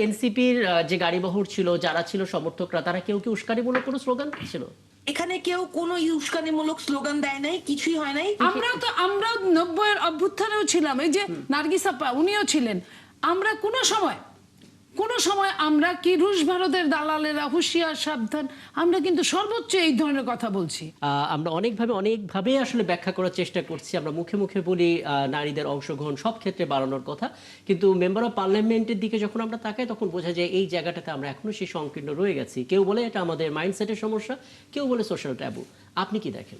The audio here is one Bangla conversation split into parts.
এনসিপির যে গাড়িবহর ছিল, যারা ছিল সমর্থকরা, তারা কেউ কি উস্কানিমূলক কোনো স্লোগান ছিল? এখানে কেউ কোনো উস্কানিমূলক স্লোগান দেয় নাই, কিছুই হয় নাই। আমরাও 90-এর অভ্যুত্থানেও ছিলাম, এই যে নার্গিস আপা উনিও ছিলেন। আমরা কোনো সময় আমরা কি রুশ ভারতের দালালেরা হুঁশিয়ার সাবধান, আমরা কিন্তু সর্বোচ্চ এই ধরনের কথা বলছি। আমরা অনেকভাবে আসলে ব্যাখ্যা করার চেষ্টা করছি। আমরা মুখে মুখে বলি নারীদের অংশগ্রহণ সব ক্ষেত্রে বাড়ানোর কথা, কিন্তু মেম্বার অফ পার্লামেন্টের দিকে যখন আমরা তাকাই তখন বোঝা যায় এই জায়গাটাতে আমরা এখনো সেই সংকীর্ণ রয়ে গেছি। কেউ বলে এটা আমাদের মাইন্ডসেটের সমস্যা, কেউ বলে সোশ্যাল ট্যাবু। আপনি কি দেখেন?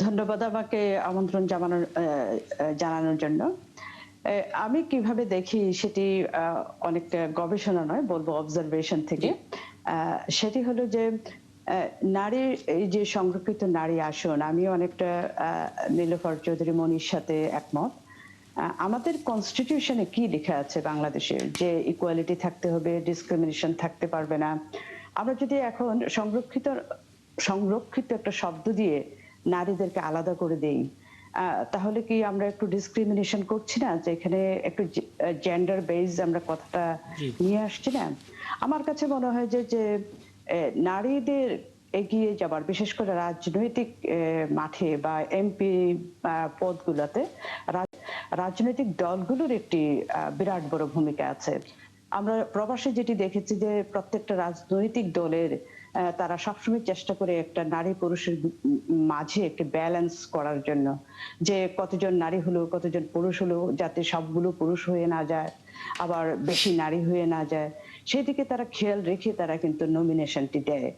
ধন্যবাদ আমাকে আমন্ত্রণ জানানোর জন্য। আমি কিভাবে দেখি সেটি অনেকটা গবেষণা নয়, বলবো অবজারভেশন থেকে। সেটি হলো যে নারীর এই যে সংরক্ষিত নারী আসন, আমি অনেকটা নীলোফার চৌধুরী মনির সাথে একমত। আমাদের কনস্টিটিউশনে কি লেখা আছে বাংলাদেশের, যে ইকুয়ালিটি থাকতে হবে, ডিসক্রিমিনেশন থাকতে পারবে না। আমরা যদি এখন সংরক্ষিত একটা শব্দ দিয়ে নারীদেরকে আলাদা করে দেই, তাহলে কি আমরা একটু ডিসক্রিমিনেশন করছি না? যে এখানে একটু জেন্ডার বেস আমরা কথাটা নিয়ে আসছি না? আমার কাছে মনে হয় যে নারীদের এগিয়ে যাবার, বিশেষ করে রাজনৈতিক মাঠে বা এমপি পদগুলোতে রাজনৈতিক দলগুলোর একটি বিরাট বড় ভূমিকা আছে। আমরা প্রবাসে যেটি দেখেছি যে প্রত্যেকটা রাজনৈতিক দলের তারা সবসময় চেষ্টা করে একটা নারী পুরুষের মাঝে একটা ব্যালেন্স করার জন্য, যে কতজন নারী হলো কতজন পুরুষ হলো, যাতে সবগুলো পুরুষ হয়ে না যায়, আবার বেশি নারী হয়ে না যায়, সেদিকে তারা খেয়াল রেখে তারা কিন্তু নমিনেশনটি দেয়।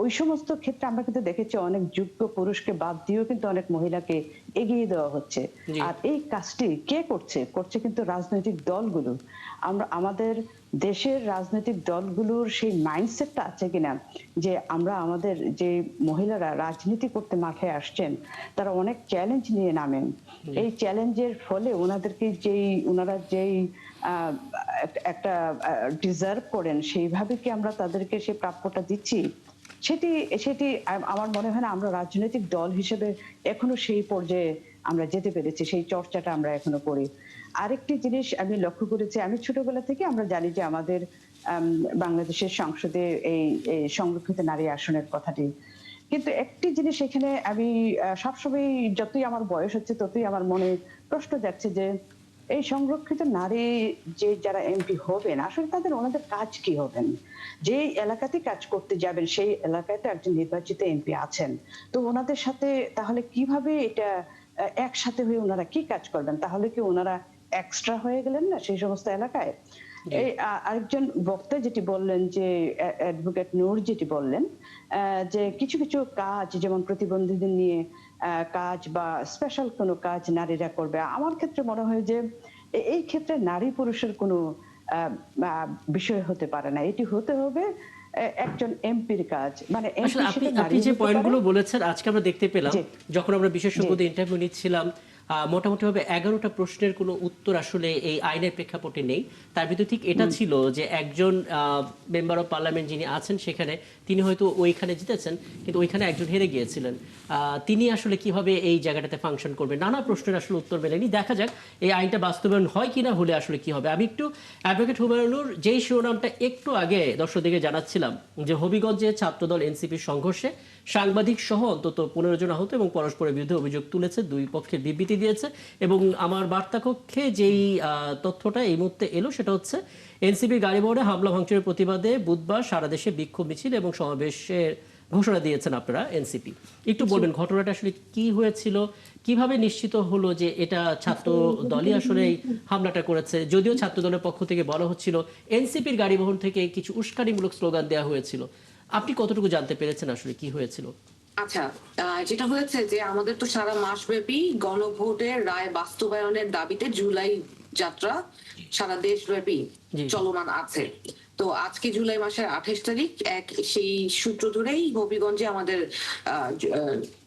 ওই সমস্ত ক্ষেত্রে আমরা কিন্তু দেখেছি অনেক যোগ্য পুরুষকে বাদ দিয়েও কিন্তু অনেক মহিলাকে এগিয়ে দেওয়া হচ্ছে। আর এই কাজটি কে করছে কিন্তু রাজনৈতিক দলগুলো। আমাদের দেশের রাজনৈতিক দলগুলোর সেই মাইন্ডসেটটা আছে কিনা যে আমরা আমাদের যে মহিলারা রাজনীতি করতে মাঠে আসছেন, তারা অনেক চ্যালেঞ্জ নিয়ে নামেন। এই চ্যালেঞ্জের ফলে ওনারা যেই একটা ডিজার্ভ করেন, সেইভাবে কি আমরা তাদেরকে সেই প্রাপ্যটা দিচ্ছি? সেটি আমার মনে হয় না আমরা রাজনৈতিক দল হিসেবে এখনো সেই পর্যায়ে আমরা যেতে পেরেছি, সেই চর্চাটা আমরা এখনো করি। আরেকটি জিনিস আমি লক্ষ্য করেছি, আমি ছোটবেলা থেকে আমরা জানি যে আমাদের বাংলাদেশের সংসদে এই সংরক্ষিত নারী আসনের কথাটি, কিন্তু একটি জিনিস এখানে আমি সবসময়, যতই আমার বয়স হচ্ছে ততই আমার মনে প্রশ্ন যাচ্ছে যে এই সংরক্ষিত নারী যারা এমপি হবেন, আসলে ওনাদের কাজ কি হবেন? যে এলাকাতে কাজ করতে যাবেন সেই এলাকায় তো একজন নির্বাচিত এমপি আছেন, তো ওনাদের সাথে তাহলে কিভাবে এটা একসাথে হয়ে ওনারা কি কাজ করবেন? তাহলে কি ওনারা এক্সট্রা হয়ে গেলেন না সেই সমস্ত এলাকায়? এই আরেকজন বক্তা যেটি বললেন, যে অ্যাডভোকেট নূর যেটি বললেন, যে কিছু কিছু কাজ যেমন প্রতিবন্ধীদের নিয়ে কাজ বা স্পেশাল কোনো কাজ নারীরা করবে। আমার ক্ষেত্রে মনে হয় যে এই ক্ষেত্রে নারী পুরুষের কোনো বিষয় হতে পারে না, এটি হতে হবে একজন এমপির কাজ। মানে আসলে আপনি যে পয়েন্টগুলো বলেছেন, আজকে আমরা দেখতে পেলাম যখন আমরা বিশেষজ্ঞদের ইন্টারভিউ নিচ্ছিলাম, মোটামুটি ভাবে 11টা প্রশ্নের কোনো উত্তর আসলে এই আইনের প্রেক্ষাপটে নেই। তার ভিতরে ঠিক এটা ছিল যে একজন মেম্বার অফ পার্লামেন্ট যিনি আছেন সেখানে, তিনি হয়তো ওইখানে জিতেছেন কিন্তু ওইখানে একজন হেরে গিয়েছিলেন। তিনি আসলে কিভাবে এই জায়গাটাতে ফাংশন করবেন, নানা প্রশ্নের আসলে উত্তর মেলেনি। দেখা যাক এই আইনটা বাস্তবায়ন হয় কিনা, হলে আসলে কি হবে। আমি একটু অ্যাডভোকেট হুমায়ুনুর যেই শিরোনামটা একটু আগে দর্শকদেরকে জানাচ্ছিলাম, যে হবিগঞ্জে ছাত্রদল এনসিপির সংঘর্ষে সাংবাদিক সহ অন্তত 15 জন আহত এবং পরস্পরের বিরুদ্ধে অভিযোগ তুলেছে, দুই পক্ষের বিবৃতি দিয়েছে। এবং আমার বার্তা কক্ষে যেই তথ্যটা এই মুহূর্তে এলো সেটা হচ্ছে এনসিপির গাড়িবহরে হামলা ভাঙচুরের প্রতিবাদে বুধবার সারা দেশে বিক্ষোভ মিছিল এবং সমাবেশের ঘোষণা দিয়েছেন আপনারা এনসিপি। একটু বলবেন ঘটনাটা আসলে কি হয়েছিল, কিভাবে নিশ্চিত হলো যে এটা ছাত্র দলই আসলে হামলাটা করেছে? যদিও ছাত্র দলের পক্ষ থেকে বলা হচ্ছিল এনসিপির গাড়িবহর থেকে কিছু উস্কানিমূলক স্লোগান দেওয়া হয়েছিল। আপনি কতটুকু জানতে পেরেছেন আসলে কি হয়েছিল? আচ্ছা, যেটা হয়েছে যে আমাদের তো সারা মাসব্যাপী গণভোটের রায় বাস্তবায়নের দাবিতে জুলাই যাত্রা সারা দেশব্যাপী চলমান আছে। তো আজকে জুলাই মাসের 28 তারিখ, সেই সূত্র ধরেই হবিগঞ্জে আমাদের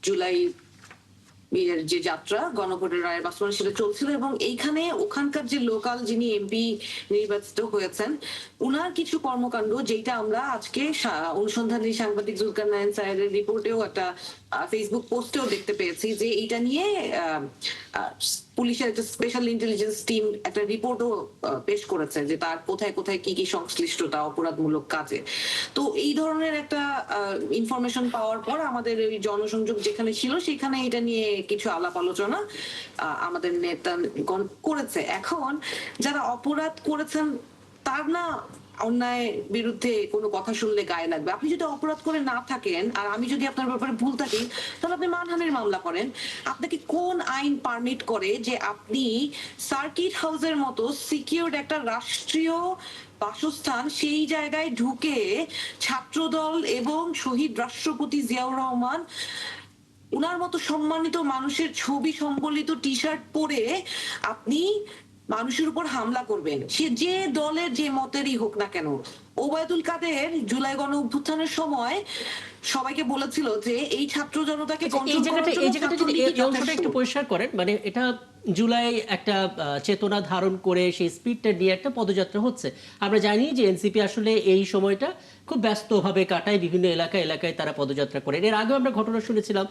জুলাই যে যাত্রা গণভোটের রায়ের বাস্তবায়ন সেটা চলছিল। এবং এইখানে ওখানকার যে লোকাল যিনি এমপি নির্বাচিত হয়েছেন, উনার কিছু কর্মকাণ্ড, যেটা আমরা আজকে অনুসন্ধানী সাংবাদিক জুলকার নারায়ণ স্যারের রিপোর্টেও, একটা ফেসবুক পোস্টেও দেখতে পেয়েছি, যে এটা নিয়ে পুলিশের একটা স্পেশাল ইন্টেলিজেন্স টিম একটা রিপোর্টও পেশ করেছে যে তার কোথায় কোথায় কি কি সংশ্লিষ্টতা অপরাধমূলক কাজে। তো এই ধরনের একটা ইনফরমেশন পাওয়ার পর আমাদের ওই জনসংযোগ যেখানে ছিল সেখানে এটা নিয়ে কিছু আলাপ আলোচনা আমাদের নেতাগণ করেছে। এখন যারা অপরাধ করেছেন তার না অন্যায় বিরুদ্ধে কোনো কথা শুনলে গায়ে লাগবে। আপনি যদি অপরাধ করে না থাকেন আর আমি যদি আপনার ব্যাপারে ভুল থাকি তাহলে আপনি মানহানির মামলা করেন। আপনাকে কোন আইন পারমিট করে যে আপনি সার্কিট হাউসের মতো সিকিউরড একটা রাষ্ট্রীয় বাসস্থান সেই জায়গায় ঢুকে ছাত্রদল এবং শহীদ রাষ্ট্রপতি জিয়াউর রহমান উনার মতো সম্মানিত মানুষের ছবি সম্বলিত টি শার্ট পরে আপনি মানুষের উপর হামলা করবেন, সে যে দলের যে মতেরই হোক না কেন? ওবায়দুল কাদের জুলাই গণ অভ্যুত্থানের সময় সবাইকে বলেছিল যে এই ছাত্র জনতাকে এই জায়গাটা যদি এই অংশটা একটু পরিষ্কার করেন, মানে এটা জুলাই একটা চেতনা ধারণ করে সেই স্পিডটা নিয়ে একটা পদযাত্রা হচ্ছে। আমরা জানি যে এনসিপি আসলে এই সময়টা খুব ব্যস্তভাবে কাটায়, বিভিন্ন এলাকায় তারা পদযাত্রা করেন। এর আগে আমরা ঘটনা শুনেছিলাম,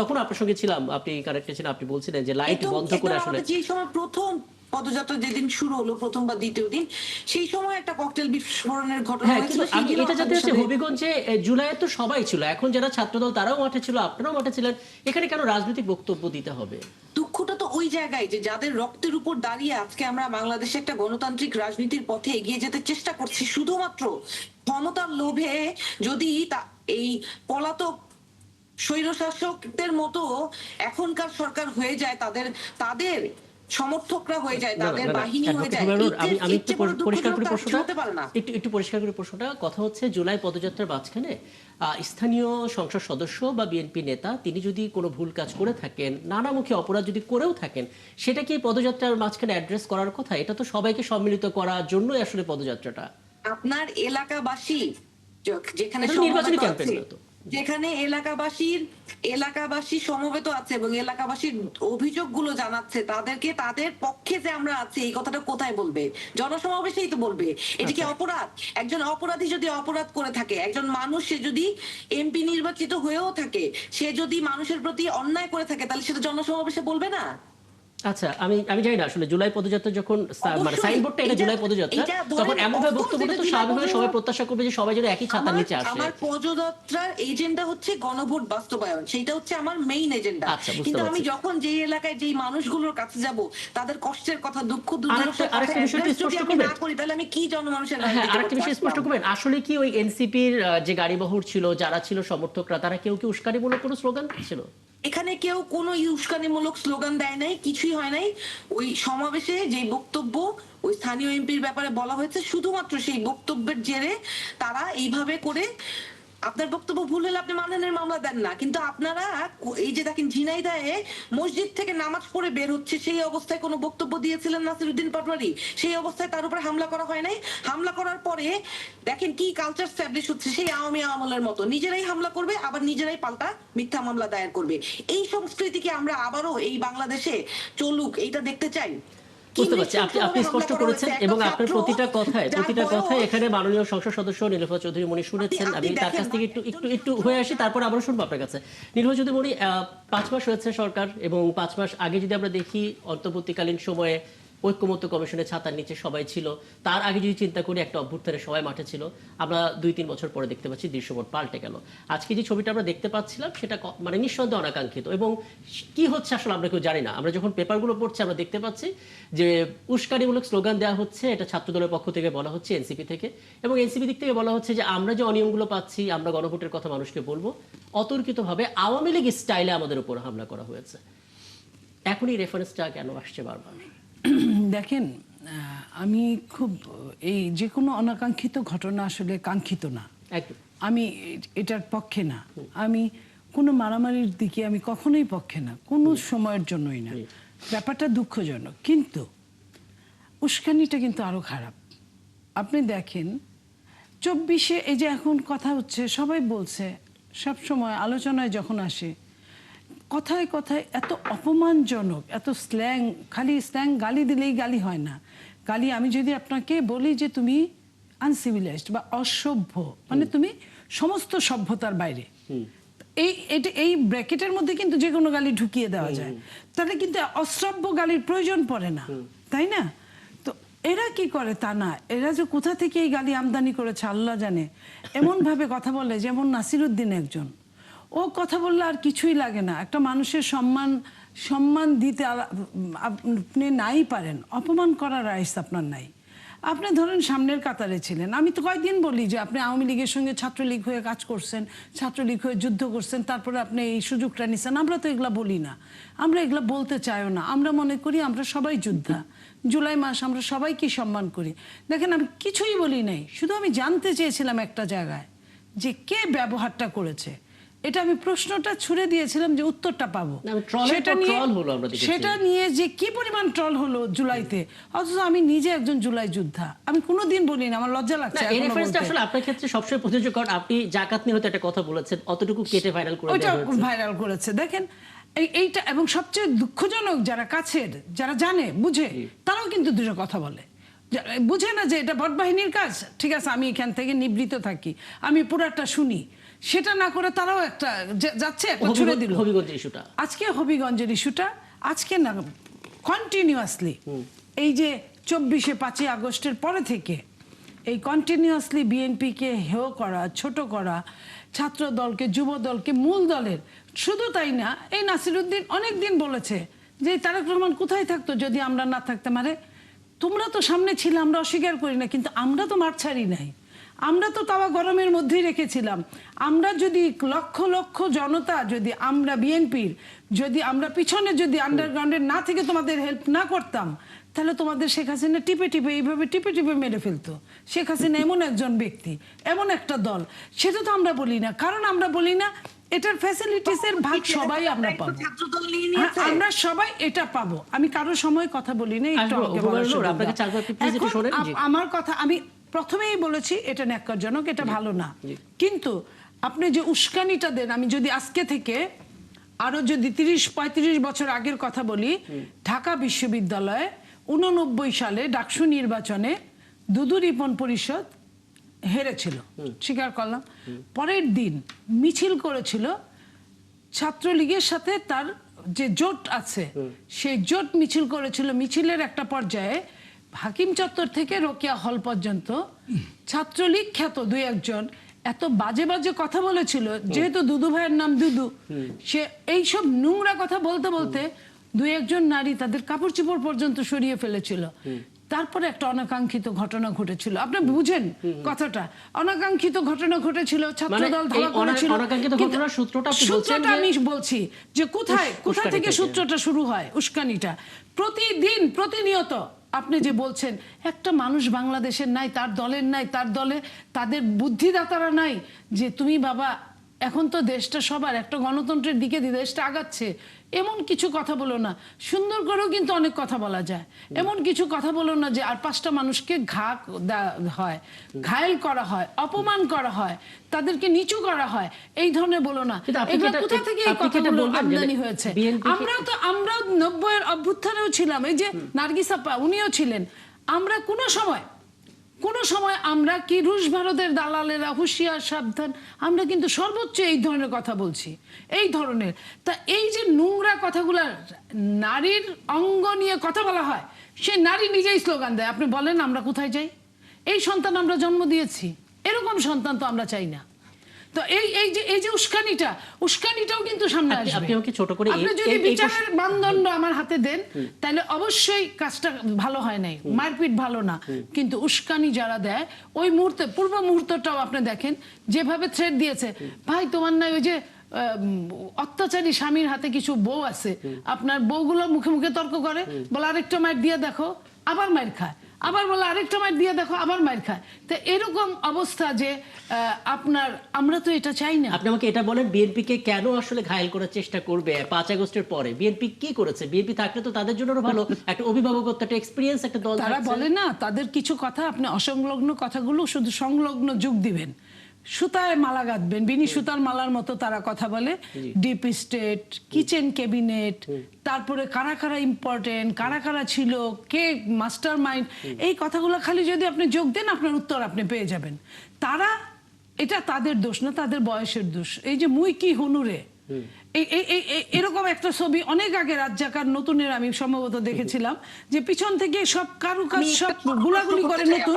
তখন আপনার সঙ্গে ছিলাম, আপনি কানেক্টে ছিলেন, আপনি বলছিলেন যে লাইট বন্ধ করে আসলে যে সময় প্রথম পদযাত্রা যেদিন শুরু হলো প্রথম বা দ্বিতীয় দিন সেই সময় একটা ককটেল বিস্ফোরণের ঘটনা হয়েছিল। আমি এটা জানতে চাচ্ছি হবিগঞ্জে জুলাইয়ে তো সবাই ছিল, এখন যারা ছাত্রদল তারাও মাঠে ছিল, আপনারাও মাঠে ছিলেন, এখানে কেন রাজনৈতিক বক্তব্য দিতে হবে? দুঃখটা তো ওই জায়গায় যে যাদের রক্তের উপর দাঁড়িয়ে আজকে আমরা বাংলাদেশে একটা গণতান্ত্রিক রাজনীতির পথে এগিয়ে যেতে চেষ্টা করছি, শুধুমাত্র ক্ষমতার লোভে যদি এই পলাতক স্বৈরশাসকদের মতো এখনকার সরকার হয়ে যায়, তাদের সমর্থকরা হয়ে যায়, তাদের বাহিনী হয়ে যায়, আমি একটু পরিষ্কার করে একটু পরিষ্কার করে প্রশ্নটা, কথা হচ্ছে জুলাই পদযাত্রার মাঝখানে স্থানীয় সংসদ সদস্য বা বিএনপি নেতা তিনি যদি কোনো ভুল কাজ করে থাকেন, নানামুখী অপরাধ যদি করেও থাকেন, সেটা কি পদযাত্রার মাঝখানে অ্যাড্রেস করার কথা? এটা তো সবাইকে সম্মিলিত করার জন্যই আসলে পদযাত্রাটা। আপনার এলাকাবাসী যেখানে নির্বাচনী ক্যাম্পেইন তো, যেখানে এলাকাবাসী সমবেত আছে এবং এলাকাবাসীর অভিযোগগুলো জানাচ্ছে তাদেরকে, তাদের পক্ষে যে আমরা আছি এই কথাটা কোথায় বলবে? জনসমাবেশেই তো বলবে। এটা কি অপরাধ? একজন অপরাধী যদি অপরাধ করে থাকে, একজন মানুষ সে যদি এমপি নির্বাচিত হয়েও থাকে, সে যদি মানুষের প্রতি অন্যায় করে থাকে, তাহলে সেটা জনসমাবেশে বলবে না? আচ্ছা, আমি জানি না আসলে জুলাই পদযাত্রা যখন মানে সাইনবোর্ডটা এটা জুলাই পদযাত্রা, তখন এমন ভাবে বক্তব্য তো স্বাভাবিকভাবে সবাই প্রত্যাশা করবে যে সবাই যেন একই ছাতার নিচে আসে। আমার পদযাত্রার এজেন্ডা হচ্ছে গণভোট বাস্তবায়ন, সেটা হচ্ছে আমার মেইন এজেন্ডা। কিন্তু আমি যখন যে এলাকায় যেই মানুষগুলোর কাছে যাব, তাদের কষ্টের কথা, দুঃখ আরেকটা বিষয় স্পষ্ট করবেন, না করি তাহলে আমি কি জনমানুষের আরেকটা বিষয় স্পষ্ট করবেন, আসলে কি ওই এনসিপির যে গাড়িবহর ছিল, যারা ছিল সমর্থকরা, তারা কেউ কি উস্কানিমূলক কোনো স্লোগান ছিল? এখানে কেউ কোনো উস্কানিমূলক স্লোগান দেয় নাই, কিছুই হয় নাই। ওই সমাবেশে যে বক্তব্য ওই স্থানীয় এমপির ব্যাপারে বলা হয়েছে, শুধুমাত্র সেই বক্তব্যের জেরে তারা এইভাবে করে, আপনার বক্তব্য ভুল হলে আপনি মানহানির মামলা দেন না, কিন্তু আপনারা এই যে দেখেন ঝিনাইদহে মসজিদ থেকে নামাজ পড়ে বের হচ্ছে, সেই অবস্থায় কোনো বক্তব্য দিয়েছিলেন নাসিরউদ্দিন পাটোয়ারি, সেই অবস্থায় তার উপরে হামলা করা হয় নাই। হামলা করার পরে দেখেন কি কালচার স্ট্যাবলিশ হচ্ছে, সেই আওয়ামী আমলের মতো নিজেরাই হামলা করবে, আবার নিজেরাই পাল্টা মিথ্যা মামলা দায়ের করবে। এই সংস্কৃতিকে আমরা আবারও এই বাংলাদেশে চলুক, এইটা দেখতে চাই। বুঝতে পারছি, আপনি স্পষ্ট করেছেন এবং আপনার প্রতিটা কথায় এখানে মাননীয় সংসদ সদস্য নীলুফা চৌধুরী মনি শুনেছেন। আমি তার কাছ থেকে একটু হয়ে আসি, তারপর আবারও শুনবো আপনার কাছে। নীলুফা চৌধুরী মনি, 5 মাস হয়েছে সরকার, এবং 5 মাস আগে যদি আমরা দেখি অন্তর্বর্তীকালীন সময়ে ঐক্যমত্য কমিশনের ছাতার নিচে সবাই ছিল, তার আগে যদি চিন্তা করি একটা অভ্যুত্থানে সবাই মাঠে ছিল, আমরা 2-3 বছর পরে দেখতে পাচ্ছি দৃশ্যপট পাল্টে গেল। আজকে যে ছবিটা আমরা দেখতে পাচ্ছিলাম সেটা মানে নিঃসন্দেহে অনাকাঙ্ক্ষিত, এবং কি হচ্ছে আসলে আমরা কেউ জানি না। আমরা যখন পেপারগুলো পড়ছি আমরা দেখতে পাচ্ছি যে উস্কানিমূলক স্লোগান দেওয়া হচ্ছে, এটা ছাত্রদলের পক্ষ থেকে বলা হচ্ছে, এনসিপি থেকে, এবং এনসিপি দিক থেকে বলা হচ্ছে যে আমরা যে অনিয়মগুলো পাচ্ছি, আমরা গণভোটের কথা মানুষকে বলবো, অতর্কিতভাবে আওয়ামী লীগ স্টাইলে আমাদের উপর হামলা করা হয়েছে। এখন এই রেফারেন্সটা কেন আসছে বারবার? দেখেন, আমি খুব এই যে কোনো অনাকাঙ্ক্ষিত ঘটনা আসলে কাঙ্ক্ষিত না, আমি এটার পক্ষে না। আমি কোনো মারামারির দিকে আমি কখনোই পক্ষে না, কোনো সময়ের জন্যই না। ব্যাপারটা দুঃখজনক, কিন্তু উস্কানিটা কিন্তু আরো খারাপ। আপনি দেখেন 24-এ এই যে এখন কথা হচ্ছে, সবাই বলছে, সব সময় আলোচনায় যখন আসে কথায় কথায় এত অপমানজনক, এত স্ল্যাং, খালি স্ল্যাং, গালি দিলেই গালি হয় না। গালি, আমি যদি আপনাকে বলি যে তুমি আনসিভিলাইজড বা অসভ্য, মানে তুমি সমস্ত সভ্যতার বাইরে, এই ব্র্যাকেটের মধ্যে কিন্তু যে কোনো গালি ঢুকিয়ে দেওয়া যায়, তাহলে কিন্তু অশ্রাব্য গালির প্রয়োজন পড়ে না, তাই না? তো এরা কি করে তা না, এরা যে কোথা থেকে এই গালি আমদানি করেছে আল্লাহ জানে। এমন ভাবে কথা বলে যেমন নাসিরউদ্দিন একজন, ও কথা বললে আর কিছুই লাগে না। একটা মানুষের সম্মান দিতে আপনি নাই পারেন, অপমান করার রাইটস আপনার নাই। আপনি ধরেন সামনের কাতারে ছিলেন, আমি তো কয়েকদিন বলি যে আপনি আওয়ামী লীগের সঙ্গে ছাত্রলীগ হয়ে কাজ করছেন, ছাত্রলীগ হয়ে যুদ্ধ করছেন, তারপরে আপনি এই সুযোগটা নিছেন। আমরা তো এগুলা বলি না, আমরা এগুলা বলতে চাইও না। আমরা মনে করি আমরা সবাই যোদ্ধা, জুলাই মাস আমরা সবাইকে সম্মান করি। দেখেন আমি কিছুই বলি নাই, শুধু আমি জানতে চেয়েছিলাম একটা জায়গায় যে কে ব্যবহারটা করেছে। এটা আমি প্রশ্নটা ছুড়ে দিয়েছিলাম যে উত্তরটা পাবো, সেটা নিয়ে যে কি পরিমাণ ট্রল হলো জুলাইতে, অথচ আমি নিজে একজন জুলাই যোদ্ধা। আমি কোনোদিন বলি না, আমার লজ্জা লাগছে। এই রেফারেন্সটা আসলে আপনার ক্ষেত্রে সবসময় প্রযোজ্য, কারণ আপনি জাকাত নিয়ে হয়তো একটা কথা বলেছেন, অতটুকু কেটে ভাইরাল করে দেওয়া হয়েছে। ওটা ভাইরাল করেছে। দেখেন এইটা, এবং সবচেয়ে দুঃখজনক যারা কাছের, যারা জানে বুঝে, তারাও কিন্তু দুটো কথা বলে। বুঝে না যে এটা ভটবাহিনীর কাজ, ঠিক আছে আমি এখান থেকে নিবৃত থাকি, আমি পুরাটা শুনি, সেটা না করে তারাও একটা যাচ্ছে একটা ছুড়ে দিল। হবিগঞ্জের ইস্যুটা, আজকে হবিগঞ্জের ইস্যুটা আজকে না, কন্টিনিউয়াসলি এই যে 24 আগস্টের পরে থেকে এই কন্টিনিউয়াসলি বিএনপিকে হেয় করা, ছোট করা, ছাত্র দলকে, যুব দলকে মূল দলের। শুধু তাই না, এই নাসিরউদ্দিন অনেকদিন বলেছে যে তারেক রহমান কোথায় থাকতো যদি আমরা না থাকতাম। আরে তোমরা তো সামনে ছিলে, আমরা অস্বীকার করি না, কিন্তু আমরা তো মাঠ ছাড়ি নাই, আমরা তো তাওয়া গরমের মধ্যেই রেখেছিলাম। আমরা যদি লক্ষ লক্ষ জনতা, যদি আমরা বিএনপির, যদি আমরা পিছনে যদি আন্ডারগ্রাউন্ডের না থেকে তোমাদের হেল্প না করতাম, তাহলে তোমাদের শেখ হাসিনা টিপে টিপে এইভাবে টিপে টিপে মেরে ফেলতো। শেখ হাসিনা এমন একজন ব্যক্তি, এমন একটা দল, সেটা তো আমরা বলি না। কারণ আমরা বলি না এটার ফ্যাসিলিটিস এর ভাগ সবাই আমরা পাবো, আমরা সবাই এটা পাবো। আমি কারো সময় কথা বলি না, আমার কথা আমি প্রথমেই বলেছি এটা ন্যাক্কারজনক, এটা ভালো না। কিন্তু আপনি যে উস্কানিটা দেন, আমি যদি আজকে থেকে আরো যদি 30-35 বছর আগের কথা বলি, ঢাকা বিশ্ববিদ্যালয়ে 89 সালে ডাকসু নির্বাচনে দুদু রিপন পরিষদ হেরেছিল, স্বীকার করলাম। পরের দিন মিছিল করেছিল ছাত্রলীগের সাথে, তার যে জোট আছে সেই জোট মিছিল করেছিল। মিছিলের একটা পর্যায়ে হাকিম চত্বর থেকে রোকেয়া হল পর্যন্ত ছাত্রলীগ খ্যাত 2-1 এত বাজে বাজে কথা বলেছিল, যেহেতু দুদু ভাইয়ের নাম দুদু, সে এইসব নোংরা কথা বলতে বলতে 2-1 নারী তাদের কাপড় চোপড় পর্যন্ত সরিয়ে ফেলেছিল। তারপরে একটা অনাকাঙ্ক্ষিত ঘটনা ঘটেছিল, আপনি বুঝেন কথাটা, অনাকাঙ্ক্ষিত ঘটনা ঘটেছিল, ছাত্রদল ধাওয়া করেছিল। সূত্রটা আমি বলছি যে কোথা থেকে সূত্রটা শুরু হয়, উস্কানিটা প্রতিদিন প্রতিনিয়ত। আপনি যে বলছেন একটা মানুষ বাংলাদেশের নাই, তার দলের নাই, তার দলে তাদের বুদ্ধিদাতারা নাই, যে তুমি বাবা এখন তো দেশটা সবার, একটা গণতন্ত্রের দিকে দেশটা আগাচ্ছে, এমন কিছু কথা বলো না। সুন্দর করেও কিন্তু অনেক কথা বলা যায়, এমন কিছু কথা বলো না যে আর 5টা মানুষকে ঘায়েল করা হয়, অপমান করা হয়, তাদেরকে নিচু করা হয়, এই ধরনের বলো না। এগুলো কোথা থেকে এই কথাগুলো আমদানি হয়েছে? আমরাও 90-এর অভ্যুত্থানেও ছিলাম, এই যে নার্গিস আপা উনিও ছিলেন। আমরা কোনো সময় আমরা কি রুশ ভারতের দালালেরা, হুঁশিয়ার সাবধান, আমরা কিন্তু সর্বোচ্চ এই ধরনের কথা বলছি, এই ধরনের। তা এই যে নোংরা কথাগুলা, নারীর অঙ্গ নিয়ে কথা বলা হয়, সে নারী নিজেই স্লোগান দেয়। আপনি বলেন আমরা কোথায় যাই? এই সন্তান আমরা জন্ম দিয়েছি, এরকম সন্তান তো আমরা চাই না। তো এই যে উস্কানিটাও কিন্তু সামনে আসবে। আপনি যদি বিচারের মানদণ্ড আমার হাতে দেন, তাহলে অবশ্যই কাজটা ভালো হয় নাই, মারপিট ভালো না, কিন্তু উস্কানি যারা দেয় ওই মুহূর্তে, পূর্ব মুহূর্তটাও আপনি দেখেন যেভাবে থ্রেট দিয়েছে, ভাই তোমার নাই ওই যে অত্যাচারী স্বামীর হাতে কিছু বউ আছে, আপনার বউগুলো মুখে মুখে তর্ক করে, বলে আরেকটা মার দিয়ে দেখো, আবার মার খায়, আবার বলে আরেকটা মার দিয়ে দেখো, আবার মার খায়। তো এরকম অবস্থা যে আমরা তো এটা চাই না। আপনি আমাকে এটা বলেন, বিএনপি কে কেন আসলে ঘায়েল করার চেষ্টা করবে 5 আগস্টের পরে? বিএনপি কি করেছে? বিএনপি থাকলে তো তাদের জন্য ভালো একটা অভিভাবকত্ব, একটা এক্সপেরিয়েন্স একটা দল। তারা বলে না, তাদের কিছু কথা আপনি অসংলগ্ন কথাগুলো শুধু সংলগ্ন যোগ দিবেন, সুতায় মালা গাঁথবেন, বিনি সুতার মালার মতো তারা কথা বলে। ডিপ স্টেট, কিচেন ক্যাবিনেট, তারপরে কারা কারা ইম্পর্টেন্ট, কারা কারা ছিল, কে মাস্টার মাইন্ড, এই কথাগুলো খালি যদি আপনি যোগ দেন আপনার উত্তর আপনি পেয়ে যাবেন। তারা এটা তাদের দোষ না, তাদের বয়সের দোষ। এই যে মুই কি হুনুরে, এরকম একটা ছবি অনেক আগে রাজ্জাকার নতুনের আমি সম্ভবত দেখেছিলাম, যে পিছন থেকে সব কারুকাজ সব গুলাগুলি করে নতুন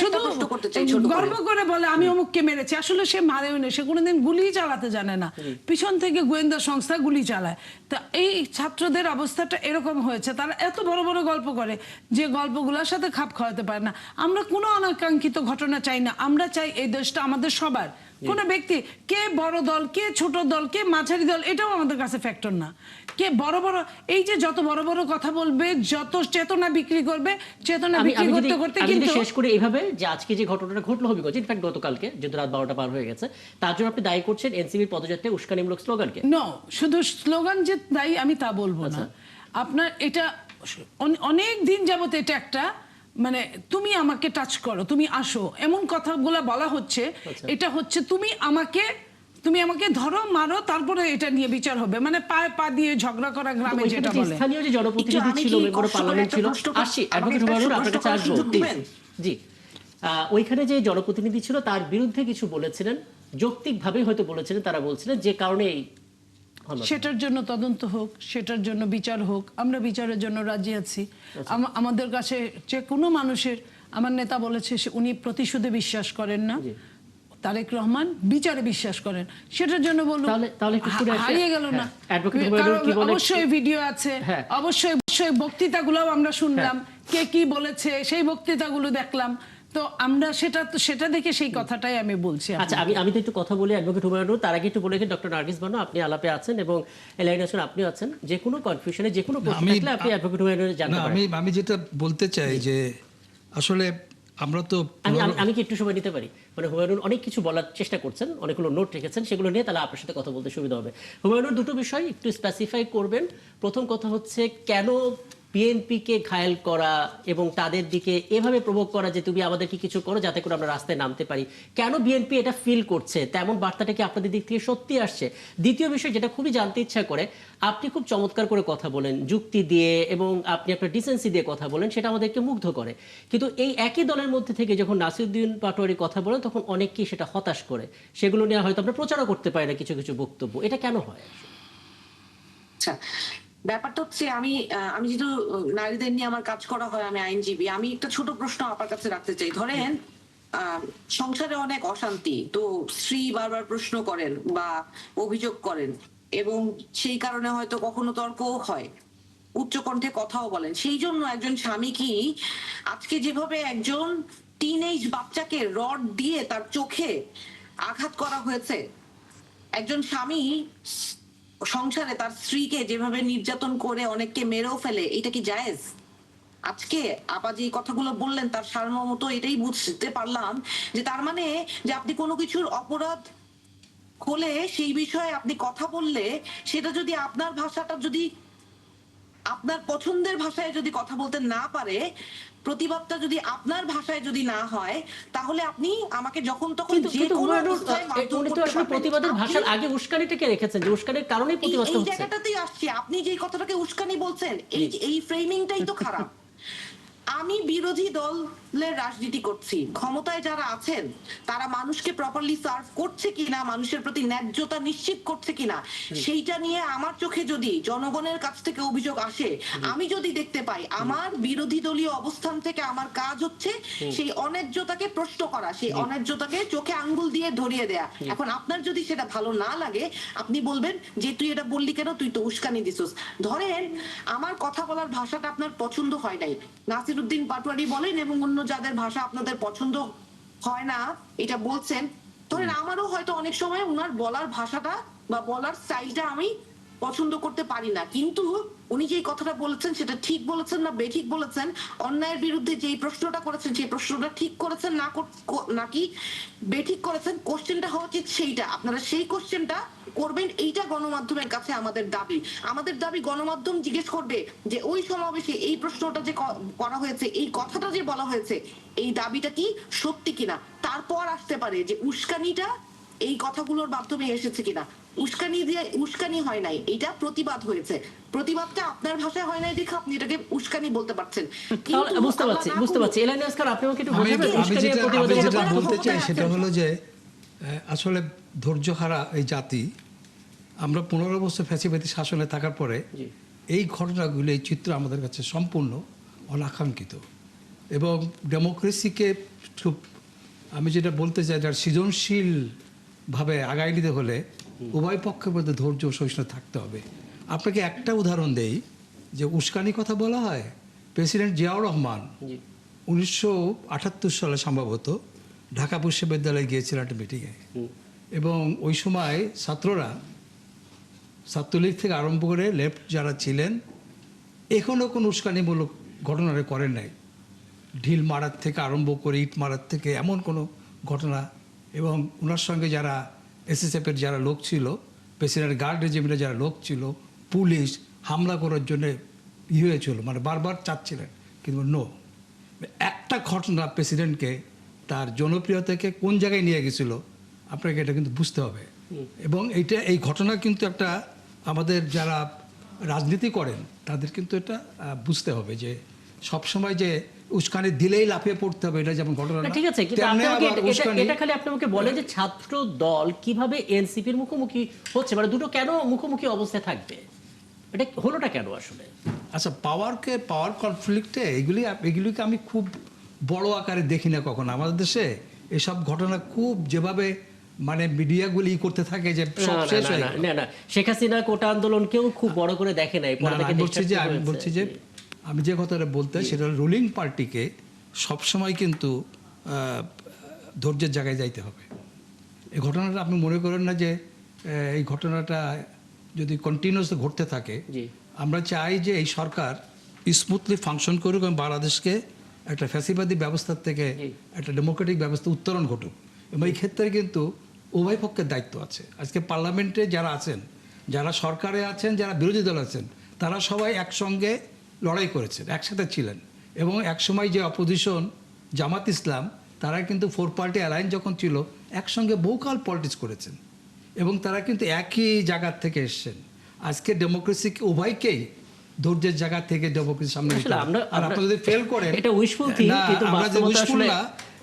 শুধু গর্ব করে বলে আমি অমুককে মেরেছি, আসলে সে মারেও না, সে কোনোদিন গুলি চালাতে জানে না, পিছন থেকে গোয়েন্দা সংস্থা গুলি চালায়। তা এই ছাত্রদের অবস্থাটা এরকম হয়েছে, তারা এত বড় বড় গল্প করে যে গল্পগুলোর সাথে খাপ খাওয়াতে পারে না। আমরা কোনো অনাকাঙ্ক্ষিত ঘটনা চাই না, আমরা চাই এই দেশটা আমাদের সবার। কোন ব্যক্তি কে বড় দল, কে ছোট দল, কে মাঝারি দল, এটাও আমাদের কাছে ফ্যাক্টর না। কে বড় বড়, এই যে যত বড় বড় কথা বলবে, যত চেতনা বিক্রি করবে, চেতনা বিক্রি করতে করতে কিন্তু শেষ করে এইভাবে যে আজকে যে ঘটনাটা ঘটলো হবিগঞ্জে, ইনফ্যাক্ট গতকালকে যেহেতু রাত 12টা পার হয়ে গেছে, তার জন্য আপনি দায়ী করছেন এনসিপির পদযাত্রায় উস্কানিমূলক স্লোগানকে। নো, শুধু স্লোগান যে দায়ী আমি তা বলবো না। আপনার এটা অনেক দিন যাবত এটা একটা মানে তুমি আমাকে টাচ করো, তুমি আসো, এমন কথাগুলো বলা হচ্ছে। এটা হচ্ছে তুমি আমাকে ধরো, মারো, তারপরে এটা নিয়ে বিচার হবে, মানে পায়ে পা দিয়ে ঝগড়া করা, গ্রামে যেটা বলে। স্থানীয় যে জনপ্রতিনিধি ছিল, মেম্বার পার্লামেন্ট ছিল, আসি অ্যাডভোকেট হুমায়ুন আপনার কাছে আসবো। জি, ওইখানে যে জনপ্রতিনিধি ছিল তার বিরুদ্ধে কিছু বলেছিলেন, যৌক্তিকভাবে হয়তো বলেছিলেন, তারা বলছিলেন যে কারণে সেটার জন্য তদন্ত হোক, সেটার জন্য বিচার হোক, আমরা বিচারের জন্য রাজি আছি। আমাদের কাছে যে কোনো মানুষের, আমার নেতা বলেছে উনি প্রতিশোধে বিশ্বাস করেন না, তারেক রহমান বিচারে বিশ্বাস করেন, সেটার জন্য বলুন হারিয়ে গেল না। অবশ্যই ভিডিও আছে, অবশ্যই বক্তৃতাগুলো আমরা শুনলাম, কে কি বলেছে সেই বক্তৃতাগুলো দেখলাম, তো আমরা সেটা দেখে সেই কথাটাই আমি বলছি। আচ্ছা, আমি তো একটু কথা বলি অ্যাডভোকেট হুমায়ুন, তার আগে একটু বলে ডক্টর নার্গিস বানু আপনি আলাপে আছেন এবং এলাইন হোসেন আপনিও আছেন, যে কোনো কনফিউশনে যে কোনো প্রশ্ন থাকলে আপনি অ্যাডভোকেট হুমায়ুনের জানতে পারেন। আমি যেটা বলতে চাই যে আসলে আমরা তো আমি কি একটু সময় নিতে পারি? মানে হুমায়ুন অনেক কিছু বলার চেষ্টা করছেন, অনেকগুলো নোট রেখেছেন, সেগুলো নিয়ে তাহলে আপনার সাথে কথা বলতে সুবিধা হবে। হুমায়ুন দুটো বিষয় একটু স্পেসিফাই করবেন। প্রথম কথা হচ্ছে কেন বিএনপিকে ঘায়েল করা এবং তাদের দিকে এভাবে প্রভোগ করা যে তুমি আমাদেরকে কিছু করো যাতে করে আমরা রাস্তায় নামতে পারি, কেন বিএনপি এটা ফিল করছে, তেমন বার্তাটা কি আপনাদের দিক থেকে সত্যি আসছে? দ্বিতীয় বিষয় যেটা খুবই জানতে ইচ্ছা করে, আপনি খুব চমৎকার করে কথা বলেন যুক্তি দিয়ে এবং আপনি আপনার ডিসেন্সি দিয়ে কথা বলেন, সেটা আমাদেরকে মুগ্ধ করে। কিন্তু এই একই দলের মধ্যে থেকে যখন নাসিরউদ্দিন পাটোয়ারি কথা বলেন তখন অনেককেই সেটা হতাশ করে, সেগুলো নিয়ে হয়তো আমরা প্রচারও করতে পারি না কিছু কিছু বক্তব্য। এটা কেন হয়? আচ্ছা, ব্যাপারটা হচ্ছে আমি যেহেতু নারীদের নিয়ে আমার কাজ করা হয়, আমি আইনজীবী, আমি একটা ছোট প্রশ্ন আপনার কাছে রাখতে চাই। ধরেন সংসারে অনেক অশান্তি, তো স্ত্রী বারবার প্রশ্ন করেন বা অভিযোগ করেন এবং সেই কারণে হয়তো কখনো তর্কও হয়, উচ্চকণ্ঠে কথাও বলেন। সেই জন্য একজন স্বামী কি আজকে যেভাবে একজন টিনেজ বাচ্চাকে রড দিয়ে তার চোখে আঘাত করা হয়েছে, একজন স্বামী সংসারে তার স্ত্রীকে যেভাবে নির্যাতন করে অনেককে মেরেও ফেলে, এটা কি জায়েজ? আজকে আপা যে কথাগুলো বললেন তার সারমর্ম তো এটাই বুঝতে পারলাম যে তার মানে যে আপনি কোনো কিছুর অপরাধ হলে সেই বিষয়ে আপনি কথা বললে সেটা যদি আপনার ভাষাটা যদি আপনার পছন্দের ভাষায় যদি কথা বলতে না পারে, প্রতিবাদটা যদি আপনার ভাষায় যদি না হয়, তাহলে আপনি আমাকে যখন তখন যে কোনো অবস্থায় মারধর করতে পারবেন। প্রতিবাদের ভাষার আগে উস্কানিটাকে রেখেছেন যে উস্কানির কারণেই প্রতিবাদটা হচ্ছে। এই জায়গাটাতেই আসছে, আপনি যে কথাটাকে উস্কানি বলছেন, এই ফ্রেমিংটাই তো খারাপ। আমি বিরোধী দলের রাজনীতি করছি, ক্ষমতায় যারা আছেন তারা মানুষকে প্রপারলি সার্ভ করছে কিনা, মানুষের প্রতি ন্যায্যতা নিশ্চিত করছে কিনা, সেইটা নিয়ে আমার চোখে যদি জনগণের কাছ থেকে অভিযোগ আসে, আমি যদি দেখতে পাই, আমার বিরোধী দলীয় অবস্থান থেকে আমার কাজ হচ্ছে সেই অন্যায্যতাকে প্রশ্ন করা, সেই অন্যায্যতাকে চোখে আঙ্গুল দিয়ে ধরিয়ে দেয়া। এখন আপনার যদি সেটা ভালো না লাগে, আপনি বলবেন যে তুই এটা বললি কেন, তুই তো উস্কানি দিছিস। ধরেন আমার কথা বলার ভাষাটা আপনার পছন্দ হয় নাই, নাসিরউদ্দিন পাটোয়ারি বলেন এবং অন্য যাদের ভাষা আপনাদের পছন্দ হয় না এটা বলছেন, ধরেন আমারও হয়তো অনেক সময় ওনার বলার ভাষাটা বা বলার স্টাইলটা আমি পছন্দ করতে পারি না, কিন্তু উনি যে কথাটা বলেছেন সেটা ঠিক বলেছেন না বেঠিক বলেছেন, অন্যায়ের বিরুদ্ধে যেই প্রশ্নটা করেছেন সেই প্রশ্নটা ঠিক করেছেন নাকি বেঠিক করেছেন, কোশ্চেনটা হওয়া উচিত সেইটা। আপনারা সেই কোশ্চেনটা করবেন, এইটা গণমাধ্যমের কাছে আমাদের দাবি। গণমাধ্যম জিজ্ঞেস করবে যে ওই সমাবেশে এই প্রশ্নটা যে করা হয়েছে, এই কথাটা যে বলা হয়েছে, এই দাবিটা কি সত্যি কিনা, তারপর আসতে পারে যে উস্কানিটা এই কথাগুলোর মাধ্যমে এসেছে কিনা। উস্কানি হয় নাই, এটা প্রতিবাদ হয়েছে। প্রতিবাদটা আপনার ভাষায় হয় নাই দেখে আপনি এটাকে উস্কানি বলতে পারছেন। তাহলে বুঝতে পারছি এলাইন আসকার, আপনি আমাকে একটু বোঝাবেন আমি উস্কানি আর যেটা প্রতিবাদের মধ্যে পার্থক্য? বলতে চাই সেটা হলো যে আসলে ধৈর্যহারা এই জাতি, আমরা 15 বছর ফ্যাসিবাদী শাসনে থাকার পরে জি। এই ঘটনাগুলো, এই চিত্র আমাদের কাছে সম্পূর্ণ অনাকাঙ্ক্ষিত। এবং ডেমোক্রেসিকে খুব, আমি যেটা বলতে চাই, যার সৃজনশীলভাবে আগায় নিতে হলে উভয় পক্ষের মধ্যে ধৈর্য ও সহিষ্ণুতা থাকতে হবে। আপনাকে একটা উদাহরণ দেই, যে উস্কানি কথা বলা হয়, প্রেসিডেন্ট জিয়াউর রহমান জি। 1978 সালে সম্ভবত ঢাকা বিশ্ববিদ্যালয়ে গিয়েছিলেন একটা মিটিংয়ে, এবং ওই সময় ছাত্ররা, ছাত্রলীগ থেকে আরম্ভ করে লেফট যারা ছিলেন, এখনও কোনো উস্কানিমূলক ঘটনা করেন নাই। ঢিল মারার থেকে আরম্ভ করে ইট মারার থেকে এমন কোনো ঘটনা, এবং ওনার সঙ্গে যারা এসএসএফের যারা লোক ছিল, প্রেসিডেন্ট গার্ড রেজিমেন্টের যারা লোক ছিল, পুলিশ হামলা করার জন্য হয়েছিল, মানে বারবার চাচ্ছিলেন, কিন্তু নো। একটা ঘটনা প্রেসিডেন্টকে তার জনপ্রিয়তাকে কোন জায়গায় নিয়ে গেছিল, আপনাকে এটা কিন্তু বুঝতে হবে। এবং এই ঘটনা কিন্তু একটা, আমাদের যারা রাজনীতি করেন তাদের কিন্তু এটা বুঝতে হবে যে সবসময় যে উস্কানি দিলেই লাফিয়ে পড়তে হবে, এটা যেমন ঘটনা না, না, ঠিক আছে, কিন্তু তেমনি আপনি আমাকে আবার উস্কানি। এটা খালি আপনি আমাকে বলেন যে ছাত্র দল কিভাবে এনসিপির মুখোমুখি হচ্ছে, মানে দুটো কেন মুখোমুখি অবস্থায় থাকবে, এটা হলোটা কেন আসলে? আচ্ছা, পাওয়ার কনফ্লিক্টে এগুলিকে আমি খুব বড় আকারে দেখি না কখনো। আমাদের দেশে এসব ঘটনা খুব যেভাবে মানে মিডিয়াগুলি করতে থাকে যে সব শেষ হয়ে গেল। না শেখ হাসিনা কোটা আন্দোলনকেও খুব বড় করে দেখে নাই, পরে না, তাকে আমি distract বলছি যে হয়েছে। আমি যে কথাটা বলতে, সেটা রুলিং পার্টিকে সবসময় কিন্তু ধৈর্যের জায়গায় যাইতে হবে। এই ঘটনাটা আপনি মনে করেন না যে এই ঘটনাটা যদি কন্টিনিউয়াস ঘটতে থাকে, জি। আমরা চাই যে এই সরকার স্মুথলি ফাংশন করুক এবং বাংলাদেশকে একটা ফ্যাসিবাদী ব্যবস্থার থেকে একটা ডেমোক্রেটিক ব্যবস্থা উত্তরণ ঘটুক। এবং এই ক্ষেত্রে কিন্তু উভয় পক্ষের দায়িত্ব আছে। আজকে পার্লামেন্টে যারা আছেন, যারা সরকারে আছেন, যারা বিরোধী দল আছেন, তারা সবাই একসঙ্গে লড়াই করেছেন, একসাথে ছিলেন। এবং একসময় যে অপোজিশন জামাত ইসলাম, তারা কিন্তু 4 পার্টি অ্যালায়েন্স যখন ছিল, একসঙ্গে বহুকাল পলিটিক্স করেছেন, এবং তারা কিন্তু একই জায়গার থেকে এসছেন। আজকে ডেমোক্রেসিকে উভয়কেই ধৈর্যের জায়গা থেকে ডেমোক্রেসির সামনে নিতে আসলে হবে। আমরা- আর আপনারা যদি ফেল করেন, এটা wishful think, না, কিন্তু আমরা যে বাস্তবতা wishful আসলে- না,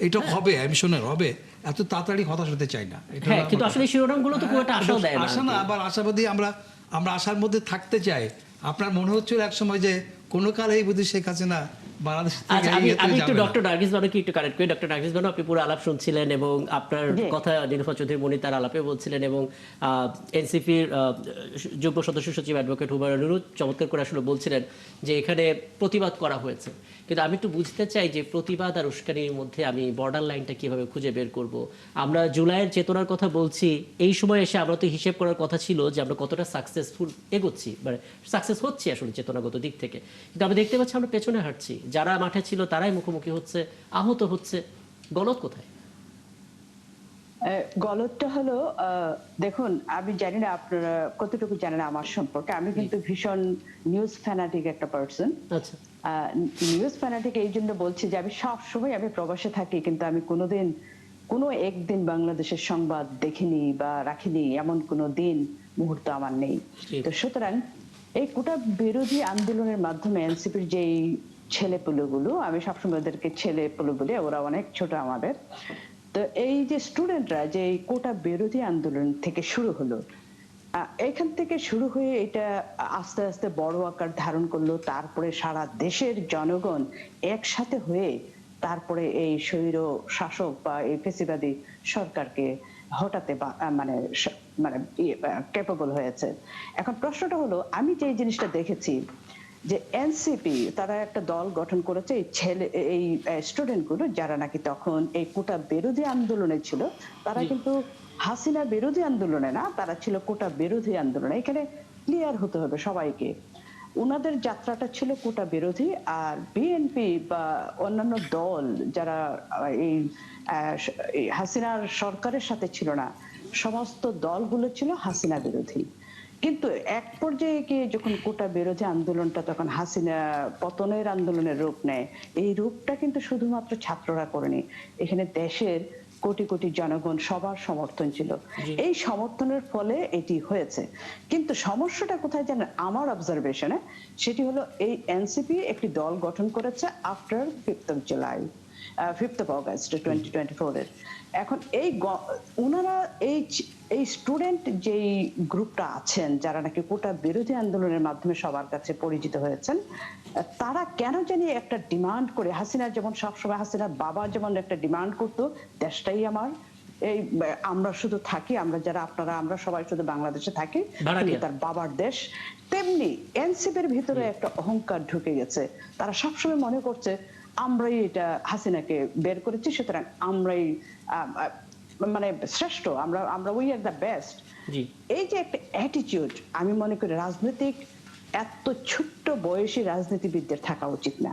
এটা হবে, আমি শোনেন, হবে, এত তাড়াতাড়ি হতাশ হতে চাই না। এটা হ্যাঁ, হলো কিন্তু আমার আসলে কথা। শিরোনামগুলো তো খুব একটা আশাও দেয় না। আশা না, আবার আশাবাদী আমরা আশার মধ্যে থাকতে চাই। আপনার মনে হচ্ছিল এক সময় যে কোনো কালেই বুঝি শেখ হাসিনা বাংলাদেশ থেকে আচ্ছা, আমি এগিয়ে একটু যাবে না। ডক্টর নার্গিস বানুকে একটু কানেক্ট করি। ডক্টর নার্গিস বানু, আপনি পুরো আলাপ শুনছিলেন এবং আপনার জি। কথা নীলুফা চৌধুরী মনি তার আলাপে বলছিলেন, এবং এনসিপির যুগ্ম সদস্য সচিব অ্যাডভোকেট হুমায়ুন চমৎকার করে আসলে বলছিলেন যে এখানে প্রতিবাদ করা হয়েছে। কিন্তু আমি একটু বুঝতে চাই যে প্রতিবাদ আর উস্কানির মধ্যে আমি বর্ডার লাইনটা কিভাবে খুঁজে বের করব। আমরা জুলাইয়ের চেতনার কথা বলছি, এই সময় এসে আমরা তো হিসেব করার কথা ছিল যে আমরা কতটা সাকসেসফুল এগোচ্ছি, মানে সাকসেস হচ্ছে আসলে চেতনাগত দিক থেকে। কিন্তু আমি দেখতে পাচ্ছি আমরা পেছনে হাঁটছি, যারা মাঠে ছিল তারাই মুখোমুখি হচ্ছে, আহত হচ্ছে। গলত কোথায়? গলতটা হলো, দেখুন, আমি জানি না আপনারা কতটুকু জানেন আমার সম্পর্কে। আমি কিন্তু ভীষণ নিউজ ফ্যানাটিক একটা পার্সন। আচ্ছা, নিউজ ফ্যানাটিক এই জন্য বলছি যে আমি সবসময় আমি প্রবাসে থাকি, কিন্তু আমি কোনোদিন কোনো একদিন বাংলাদেশের সংবাদ দেখিনি বা রাখিনি, এমন কোনো দিন মুহূর্ত আমার নেই। তো সুতরাং এই কোটা বিরোধী আন্দোলনের মাধ্যমে এনসিপির যেই ছেলেপুলেগুলো, আমি সবসময় ওদেরকে ছেলেপুলে বলি, ওরা অনেক ছোট আমাদের। তো এই যে স্টুডেন্টরা যে কোটা বিরোধী আন্দোলন থেকে শুরু হলো, এখান থেকে শুরু হয়ে এটা আস্তে আস্তে বড় আকার ধারণ করলো। তারপরে সারা দেশের জনগণ একসাথে হয়ে তারপরে এই স্বৈর শাসক বা এই ফ্যাসিবাদী সরকারকে হটাতে মানে মানে ক্যাপেবল হয়েছে। এখন প্রশ্নটা হলো, আমি যে জিনিসটা দেখেছি যে এনসিপি তারা একটা দল গঠন করেছে, এই স্টুডেন্ট গুলো যারা নাকি তখন এই কোটা বিরোধী আন্দোলনে ছিল, তারা কিন্তু হাসিনা বিরোধী আন্দোলনে না, তারা ছিল কোটা বিরোধী আন্দোলনে। এখানে ক্লিয়ার হতে হবে সবাইকে, ওনাদের যাত্রাটা ছিল কোটা বিরোধী। আর বিএনপি বা অন্যান্য দল যারা এই হাসিনার সরকারের সাথে ছিল না, সমস্ত দলগুলো ছিল হাসিনা বিরোধী। কিন্তু এক পর্যায়ে গিয়ে যখন কোটা বিরোধী আন্দোলনটা তখন হাসিনা পতনের আন্দোলনের রূপ নেয়, এই রূপটা কিন্তু শুধুমাত্র ছাত্ররা করেনি, এখানে দেশের কোটি কোটি জনগণ সবার সমর্থন ছিল, এই সমর্থনের ফলে এটি হয়েছে। কিন্তু সমস্যাটা কোথায় জানেন আমার অবজারভেশনে, সেটি হলো এই এনসিপি একটি দল গঠন করেছে after 5th of July, 5th of August 2024 এর। এখন ওনারা এই স্টুডেন্ট যেই গ্রুপটা আছেন যারা নাকি কোটা বিরোধী আন্দোলনের মাধ্যমে সবার কাছে পরিচিত হয়েছেন, তারা কেন জানি একটা ডিমান্ড করে, হাসিনা যেমন সবসময়, হাসিনার বাবা যেমন একটা ডিমান্ড করতো, দেশটাই আমার, এই আমরা শুধু থাকি, আমরা যারা আপনারা আমরা সবাই শুধু বাংলাদেশে থাকি, তার বাবার দেশ, তেমনি এনসিপির ভিতরে একটা অহংকার ঢুকে গেছে। তারা সবসময় মনে করছে আমরাই এটা হাসিনাকে বের করেছি, সুতরাং আমরাই মানে শ্রেষ্ঠ, আমরা উই আর দ্য বেস্ট। এই যে একটা অ্যাটিটিউড, আমি মনে করি রাজনৈতিক এত ছোট্ট বয়সী রাজনীতিবিদদের থাকা উচিত না।